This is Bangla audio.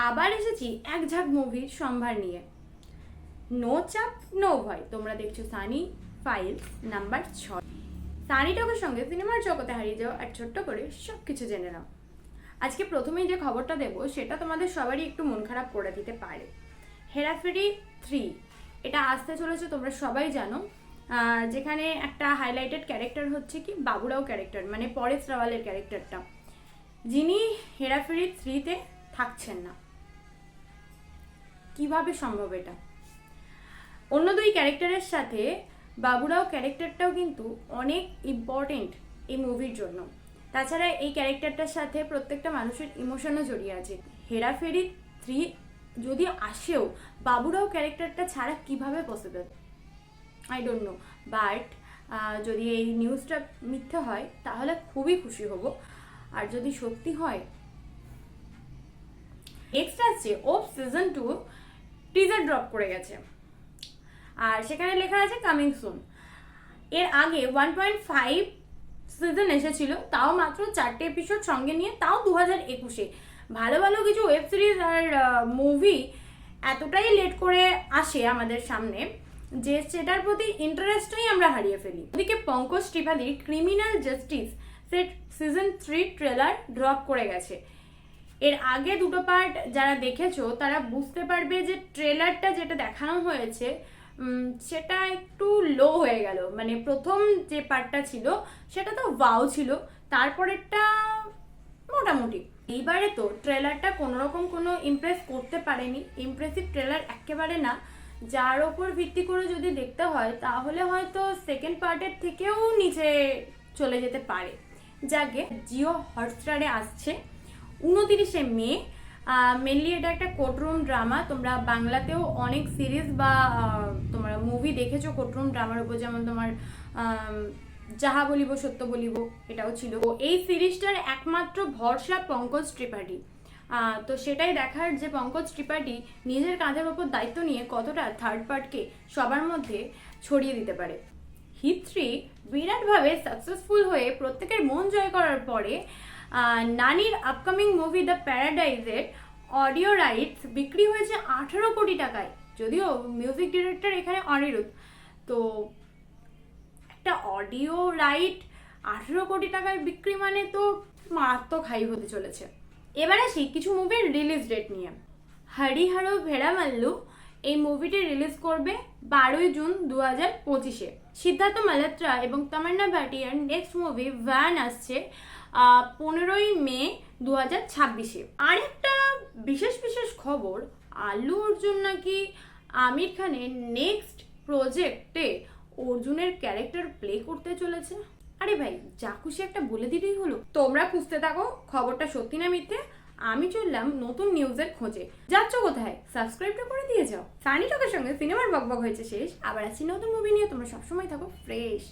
আবার এসেছি এক ঝাঁক মুভির সম্ভার নিয়ে। নো চাপ নো ভয়, তোমরা দেখছো সানি ফাইলস নাম্বার 6। সানি টকের সঙ্গে সিনেমার জগতে হারিয়ে যাও আর ছোট্ট করে সব কিছু জেনে নাও। আজকে প্রথমেই যে খবরটা দেবো সেটা তোমাদের সবারই একটু মন খারাপ করে দিতে পারে। হেরাফেরি 3 এটা আসতে চলেছে, তোমরা সবাই জানো। যেখানে একটা হাইলাইটেড ক্যারেক্টার হচ্ছে কি বাবুরাও ক্যারেক্টার, মানে পরেশ রাওয়ালের ক্যারেক্টারটা, যিনি হেরাফেরি 3-তে থাকছেন না। কিভাবে সম্ভব এটা? অন্য দুই ক্যারেক্টারের সাথে বাবুরাও ক্যারেক্টারটাও কিন্তু অনেক ইম্পর্টেন্ট এই মুভির জন্য। তাছাড়া এই ক্যারেক্টারটার সাথে প্রত্যেকটা মানুষের ইমোশনও জড়িয়ে আছে। হেরাফেরি 3 যদি আসেও বাবুরাও ক্যারেক্টারটা ছাড়া কিভাবে possible, I don't know. But যদি এই নিউজটা মিথ্যে হয় তাহলে খুবই খুশি হব, আর যদি সত্যি হয়। নেক্সট আসছে ওপ সিজন 2 টিজার ড্রপ করে গেছে, আর সেখানে লেখা আছে কামিং সুন। এর আগে 1.5 সিজন এসেছিল, তাও মাত্র 4টে এপিসোড সঙ্গে নিয়ে, তাও 2021-এ। ভালো ভালো কিছু ওয়েব সিরিজ আর মুভি এতটাই লেট করে আসে আমাদের সামনে যে সেটার প্রতি ইন্টারেস্টই আমরা হারিয়ে ফেলি। ওদিকে পঙ্কজ ত্রিপাঠীর criminal justice season 3 trailer drop করে গেছে। এর আগে দুটো পার্ট যারা দেখেছো তারা বুঝতে পারবে যে ট্রেলারটা যেটা দেখানো হয়েছে সেটা একটু লো হয়ে গেল। মানে প্রথম যে পার্টটা ছিল সেটা তো ওয়াও ছিল, তারপরেরটা মোটামুটি। এইবারে তো ট্রেলারটা কোনোরকম কোনো ইমপ্রেস করতে পারেনি, ইমপ্রেসিভ ট্রেলার একেবারে না। যার ওপর ভিত্তি করে যদি দেখতে হয় তাহলে হয়তো সেকেন্ড পার্টের থেকেও নিচে চলে যেতে পারে। যাকে জিও হটস্টারে আসছে 29শে মে। মেনলি এটা একটা কোর্টরুম ড্রামা। তোমরা বাংলাতেও অনেক সিরিজ বা তোমরা মুভি দেখেছো কোর্টরুম ড্রামার উপর, যেমন তোমার যাহা বলিব সত্য বলিব, এটাও ছিল। এই সিরিজটার একমাত্র ভরসা পঙ্কজ ত্রিপাঠী। তো সেটাই দেখার যে পঙ্কজ ত্রিপাঠী নিজের কাঁধের ওপর দায়িত্ব নিয়ে কতটা থার্ড পার্টকে সবার মধ্যে ছড়িয়ে দিতে পারে। হিট 3 বিরাটভাবে সাকসেসফুল হয়ে প্রত্যেকের মন জয় করার পরে নানির আপকামিং মুভি দ্য প্যারাডাইজের অডিও রাইটস বিক্রি হয়েছে 18 কোটি টাকায়। যদিও মিউজিক ডিরেক্টর এখানে অনিরুদ্ধ, তো একটা অডিও রাইট 18 কোটি টাকায় বিক্রি মানে তো মারাত্মক হাই হতে চলেছে। এবার আসি কিছু মুভির রিলিজ ডেট নিয়ে। হরিহরো ভেড়ামাল্লু এই মুভিটি রিলিজ করবে 12ই জুন 2025-এ। সিদ্ধার্থ মালহোত্রা এবং তামান্না ভাটিয়ার নেক্সট মুভি ভ্যান আসছে 15ই মে 2026-এ। আর একটা বিশেষ খবর, আল্লু অর্জুন নাকি আমির খানের নেক্সট প্রজেক্টে অর্জুনের ক্যারেক্টার প্লে করতে চলেছে। আরে ভাই, যা খুশি একটা বলে দিলেই হলো। তোমরা খুঁজতে থাকো খবরটা সত্যি না মিথ্যে, আমি চললাম নতুন নিউজের খোঁজে। যাচ্ছ কোথায়? সাবস্ক্রাইবটা করে দিয়ে যাও। সানি টকের সঙ্গে সিনেমার বকবক হয়েছে শেষ, আবার আসছি নতুন মুভি নিয়ে। তোমরা সবসময় থাকো ফ্রেশ।